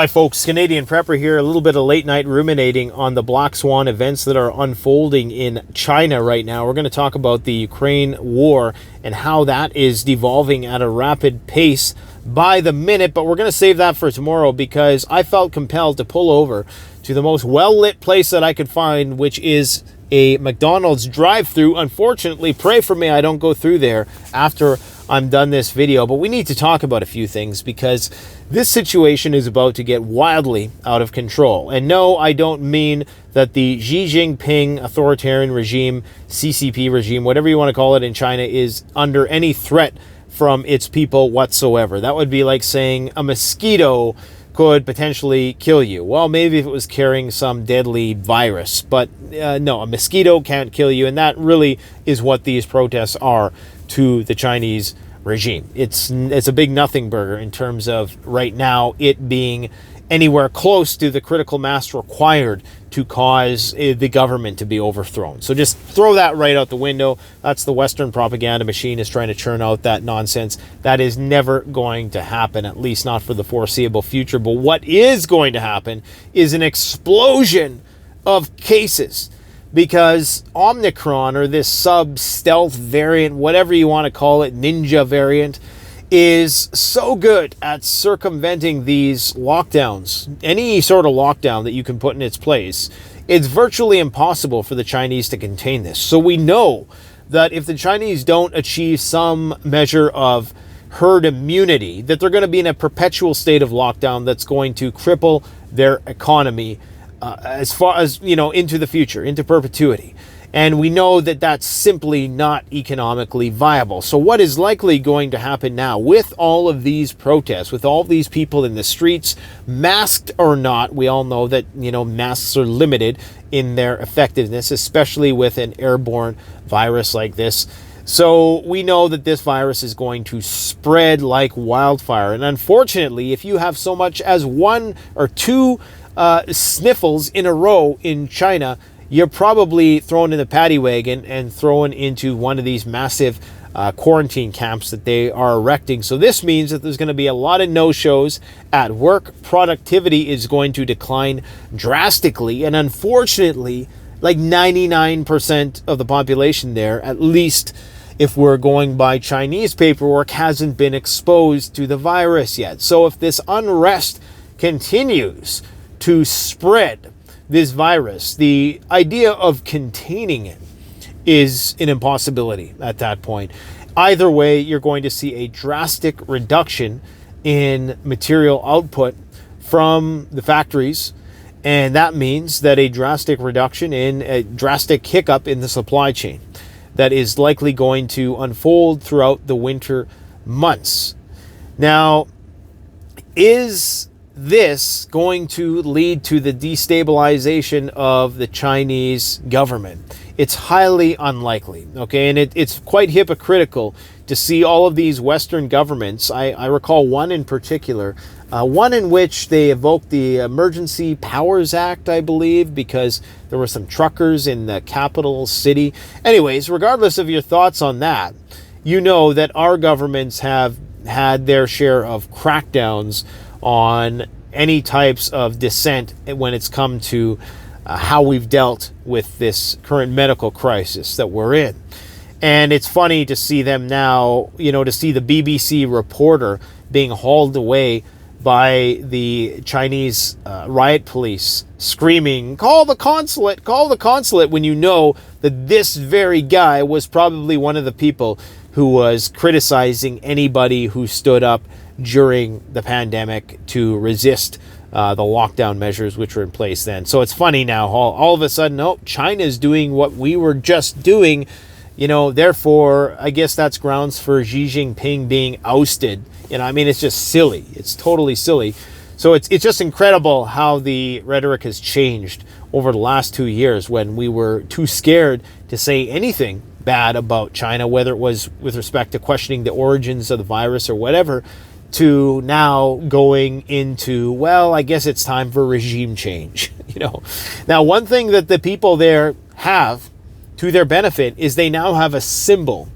Hi folks, Canadian Prepper here. A little bit of late night ruminating on the Black Swan events that are unfolding in China right now. We're going to talk about the Ukraine war and how that is devolving at a rapid pace by the minute, but we're going to save that for tomorrow because I felt compelled to pull over to the most well-lit place that I could find, which is a McDonald's drive-thru. Unfortunately, pray for me I don't go through there after I'm done this video, but we need to talk about a few things because this situation is about to get wildly out of control. And no, I don't mean that the Xi Jinping authoritarian regime, CCP regime, whatever you want to call it in China, is under any threat from its people whatsoever. That would be like saying a mosquito could potentially kill you. Well, maybe if it was carrying some deadly virus, but no, a mosquito can't kill you, and that really is what these protests are to the Chinese regime. It's a big nothing burger in terms of right now it being anywhere close to the critical mass required to cause the government to be overthrown. So just throw that right out the window. That's the Western propaganda machine is trying to churn out that nonsense. That is never going to happen, at least not for the foreseeable future. But what is going to happen is an explosion of cases, because Omicron, or this sub-stealth variant, whatever you want to call it, ninja variant, is so good at circumventing these lockdowns, any sort of lockdown that you can put in its place. It's virtually impossible for the Chinese to contain this. So we know that if the Chinese don't achieve some measure of herd immunity, that they're going to be in a perpetual state of lockdown that's going to cripple their economy as far as, into the future, into perpetuity. And we know that that's simply not economically viable. So what is likely going to happen now with all of these protests, with all these people in the streets, masked or not? We all know that, masks are limited in their effectiveness, especially with an airborne virus like this. So we know that this virus is going to spread like wildfire. And unfortunately, if you have so much as one or two sniffles in a row in China, you're probably thrown in the paddy wagon and thrown into one of these massive quarantine camps that they are erecting. So this means that there's going to be a lot of no-shows at work. Productivity is going to decline drastically. And unfortunately, like 99% of the population there, at least if we're going by Chinese paperwork, hasn't been exposed to the virus yet. So if this unrest continues to spread this virus, the idea of containing it is an impossibility at that point. Either way, you're going to see a drastic reduction in material output from the factories, and that means that a drastic hiccup in the supply chain that is likely going to unfold throughout the winter months. Now, is this going to lead to the destabilization of the Chinese government? It's highly unlikely, okay? And it's quite hypocritical to see all of these Western governments. I recall one in particular, one in which they evoked the Emergency Powers Act, I believe, because there were some truckers in the capital city. Anyways, regardless of your thoughts on that, you know that our governments have had their share of crackdowns on any types of dissent when it's come to how we've dealt with this current medical crisis that we're in. And it's funny to see them now, to see the BBC reporter being hauled away by the Chinese riot police screaming, call the consulate, when you know that this very guy was probably one of the people who was criticizing anybody who stood up during the pandemic to resist the lockdown measures which were in place then. So it's funny now, all of a sudden, China's doing what we were just doing, therefore, I guess that's grounds for Xi Jinping being ousted. It's just silly. It's totally silly. So it's just incredible how the rhetoric has changed over the last 2 years, when we were too scared to say anything bad about China, whether it was with respect to questioning the origins of the virus or whatever, to now going into, well, I guess it's time for regime change. Now, one thing that the people there have to their benefit is they now have a symbol.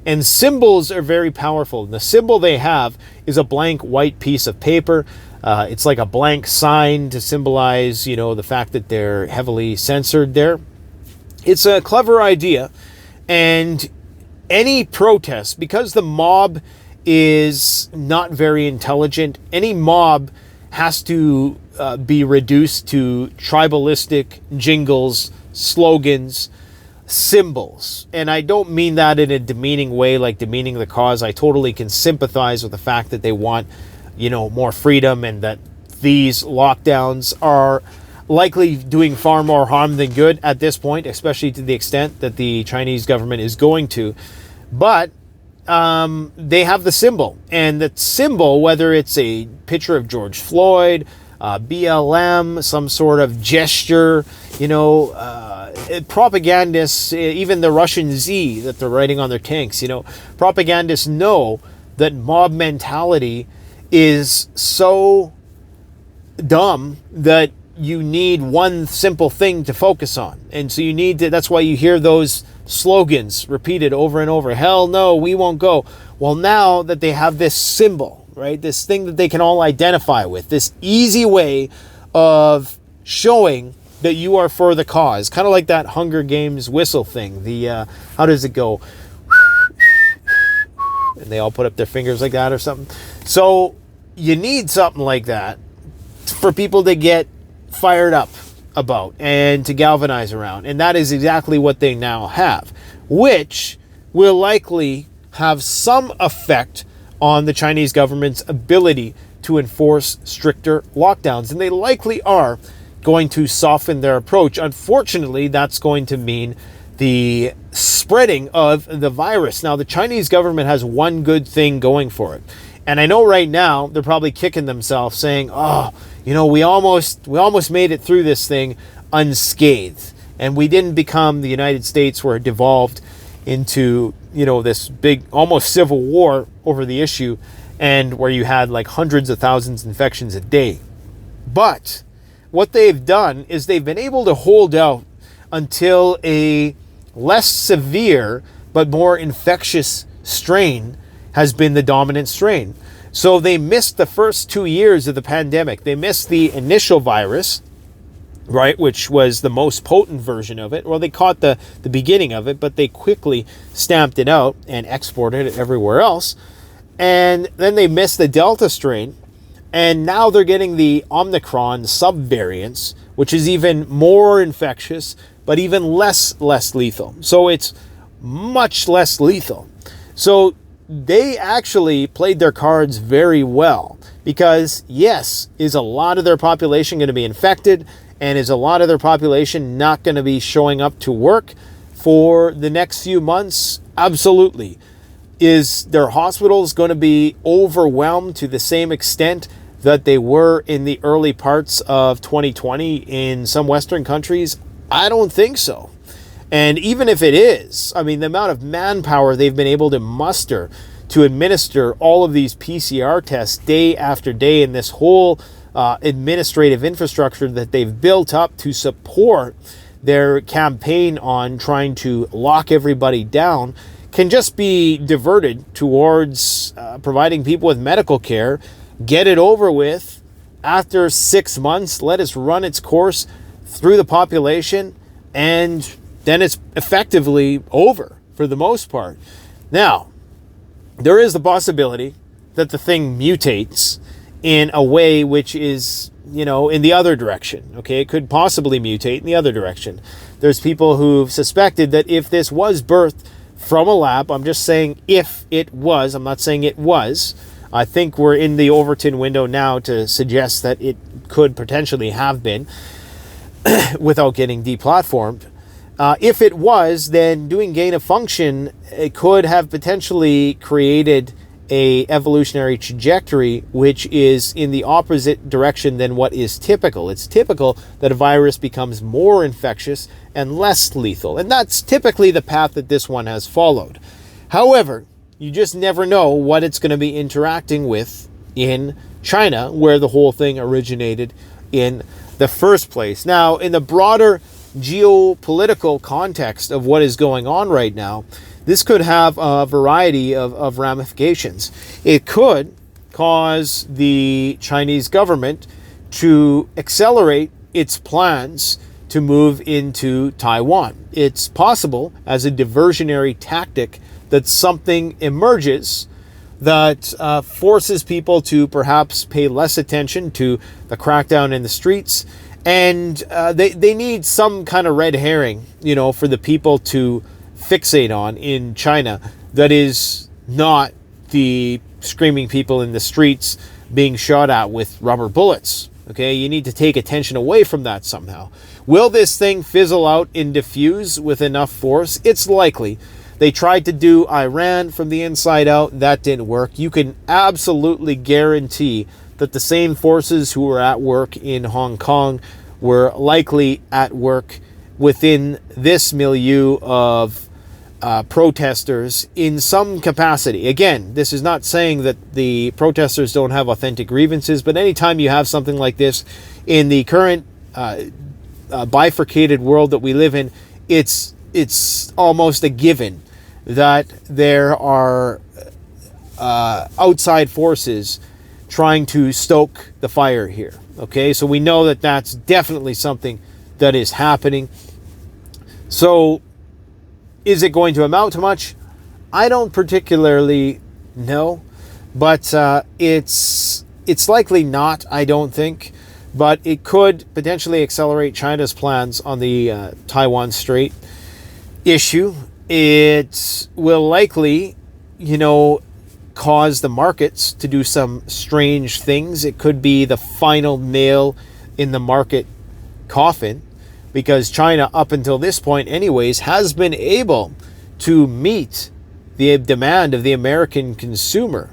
And symbols are very powerful. And the symbol they have is a blank white piece of paper. It's like a blank sign to symbolize, the fact that they're heavily censored there. It's a clever idea. And any protest, because the mob is not very intelligent, any mob has to be reduced to tribalistic jingles, slogans, symbols. And I don't mean that in a demeaning way, like demeaning the cause. I totally can sympathize with the fact that they want, more freedom, and that these lockdowns are likely doing far more harm than good at this point, especially to the extent that the Chinese government is going to. But they have the symbol, and that symbol, whether it's a picture of George Floyd, BLM, some sort of gesture, propagandists, even the Russian Z that they're writing on their tanks, propagandists know that mob mentality is so dumb that you need one simple thing to focus on. And so that's why you hear those slogans repeated over and over. Hell no, we won't go. Well, now that they have this symbol, right, this thing that they can all identify with, this easy way of showing that you are for the cause, kind of like that Hunger Games whistle thing. How does it go? And they all put up their fingers like that or something. So you need something like that for people to get fired up about and to galvanize around. And that is exactly what they now have, which will likely have some effect on the Chinese government's ability to enforce stricter lockdowns. And they likely are going to soften their approach. Unfortunately, that's going to mean the spreading of the virus. Now, the Chinese government has one good thing going for it. And I know right now they're probably kicking themselves saying, we almost made it through this thing unscathed. And we didn't become the United States, where it devolved into, this big, almost civil war over the issue, and where you had like hundreds of thousands of infections a day. But what they've done is they've been able to hold out until a less severe but more infectious strain has been the dominant strain. So they missed the first 2 years of the pandemic. They missed the initial virus, right, which was the most potent version of it. Well, they caught the beginning of it, but they quickly stamped it out and exported it everywhere else. And then they missed the Delta strain. And now they're getting the Omicron subvariants, which is even more infectious, but even less lethal. So it's much less lethal. So they actually played their cards very well, because yes, is a lot of their population going to be infected, and is a lot of their population not going to be showing up to work for the next few months? Absolutely. Is their hospitals going to be overwhelmed to the same extent that they were in the early parts of 2020 in some Western countries? I don't think so. And even if it is, the amount of manpower they've been able to muster to administer all of these PCR tests day after day, in this whole administrative infrastructure that they've built up to support their campaign on trying to lock everybody down, can just be diverted towards providing people with medical care. Get it over with. After 6 months, let us run its course through the population, and then it's effectively over for the most part. Now, there is the possibility that the thing mutates in a way which is, in the other direction. Okay, it could possibly mutate in the other direction. There's people who've suspected that if this was birthed from a lab, I'm just saying if it was, I'm not saying it was. I think we're in the Overton window now to suggest that it could potentially have been without getting deplatformed. If it was, then doing gain of function, it could have potentially created a evolutionary trajectory which is in the opposite direction than what is typical. It's typical that a virus becomes more infectious and less lethal, and that's typically the path that this one has followed. However, you just never know what it's going to be interacting with in China, where the whole thing originated in the first place. Now, in the broader geopolitical context of what is going on right now, this could have a variety of ramifications. It could cause the Chinese government to accelerate its plans to move into Taiwan. It's possible, as a diversionary tactic, that something emerges that forces people to perhaps pay less attention to the crackdown in the streets. And they need some kind of red herring, for the people to fixate on in China that is not the screaming people in the streets being shot at with rubber bullets. Okay, you need to take attention away from that somehow. Will this thing fizzle out and diffuse with enough force? It's likely. They tried to do Iran from the inside out. That didn't work. You can absolutely guarantee that the same forces who were at work in Hong Kong were likely at work within this milieu of protesters in some capacity. Again, this is not saying that the protesters don't have authentic grievances, but anytime you have something like this in the current bifurcated world that we live in, it's almost a given that there are outside forces trying to stoke the fire here. Okay, so we know that that's definitely something that is happening. So is it going to amount to much? I don't particularly know, but it's likely not, I don't think. But it could potentially accelerate China's plans on the Taiwan Strait issue. It will likely, cause the markets to do some strange things. It could be the final nail in the market coffin, because China, up until this point anyways, has been able to meet the demand of the American consumer.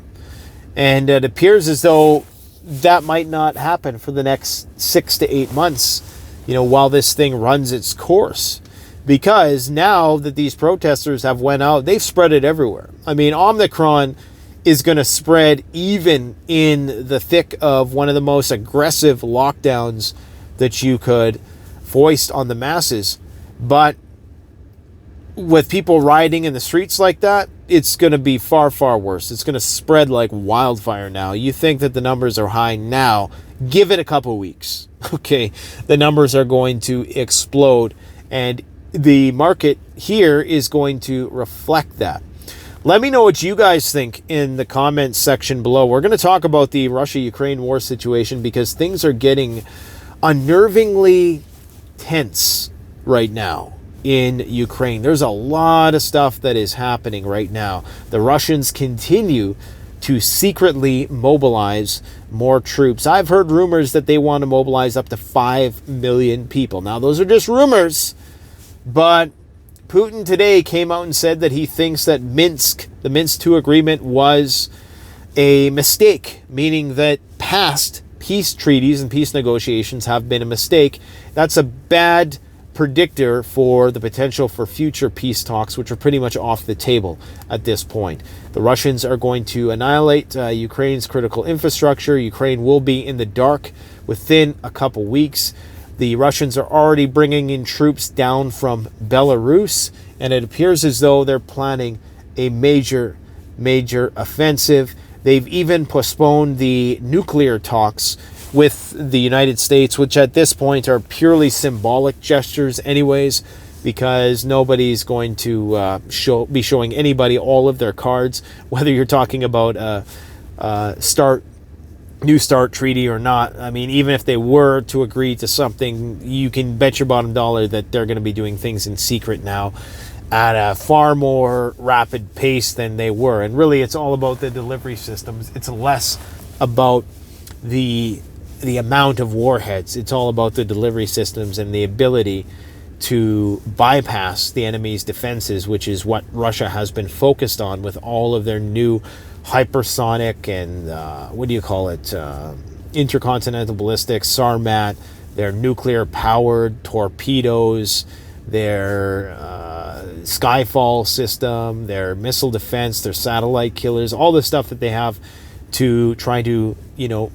And it appears as though that might not happen for the next 6 to 8 months, while this thing runs its course. Because now that these protesters have went out, they've spread it everywhere. I mean, Omicron is going to spread even in the thick of one of the most aggressive lockdowns that you could foist on the masses. But with people rioting in the streets like that, it's going to be far, far worse. It's going to spread like wildfire now. You think that the numbers are high now. Give it a couple weeks. Okay, the numbers are going to explode. And the market here is going to reflect that. Let me know what you guys think in the comments section below. We're going to talk about the Russia-Ukraine war situation because things are getting unnervingly tense right now in Ukraine. There's a lot of stuff that is happening right now. The Russians continue to secretly mobilize more troops. I've heard rumors that they want to mobilize up to 5 million people. Now, those are just rumors, but Putin today came out and said that he thinks that Minsk, the Minsk II agreement, was a mistake, meaning that past peace treaties and peace negotiations have been a mistake. That's a bad predictor for the potential for future peace talks, which are pretty much off the table at this point. The Russians are going to annihilate Ukraine's critical infrastructure. Ukraine will be in the dark within a couple weeks. The Russians are already bringing in troops down from Belarus, and it appears as though they're planning a major offensive. They've even postponed the nuclear talks with the United States, which at this point are purely symbolic gestures anyways, because nobody's going to be showing anybody all of their cards, whether you're talking about a New START treaty or not. I mean, even if they were to agree to something, you can bet your bottom dollar that they're going to be doing things in secret now at a far more rapid pace than they were. And really, it's all about the delivery systems. It's less about the amount of warheads. It's all about the delivery systems and the ability to bypass the enemy's defenses, which is what Russia has been focused on with all of their new hypersonic and intercontinental ballistics, Sarmat, their nuclear-powered torpedoes, their Skyfall system, their missile defense, their satellite killers, all the stuff that they have to try to,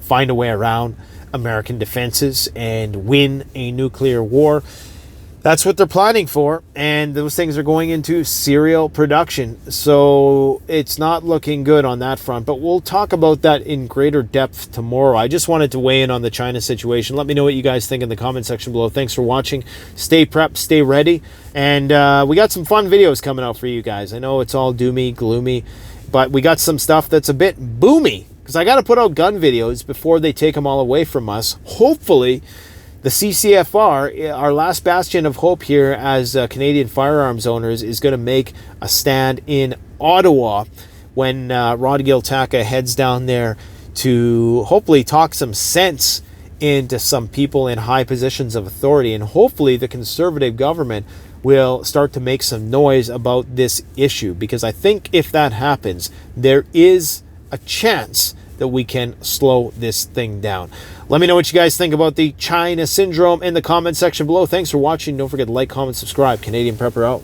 find a way around American defenses and win a nuclear war. That's what they're planning for, and those things are going into serial production. So it's not looking good on that front, but we'll talk about that in greater depth tomorrow. I just wanted to weigh in on the China situation. Let me know what you guys think in the comment section below. Thanks for watching. Stay prepped, stay ready, and we got some fun videos coming out for you guys. I know it's all doomy, gloomy, but we got some stuff that's a bit boomy, because I got to put out gun videos before they take them all away from us. Hopefully, the CCFR, our last bastion of hope here as Canadian firearms owners, is going to make a stand in Ottawa when Rod Giltaca heads down there to hopefully talk some sense into some people in high positions of authority. And hopefully the Conservative government will start to make some noise about this issue, because I think if that happens, there is a chance that we can slow this thing down. Let me know what you guys think about the China syndrome in the comment section below. Thanks for watching. Don't forget to like, comment, subscribe. Canadian Prepper out.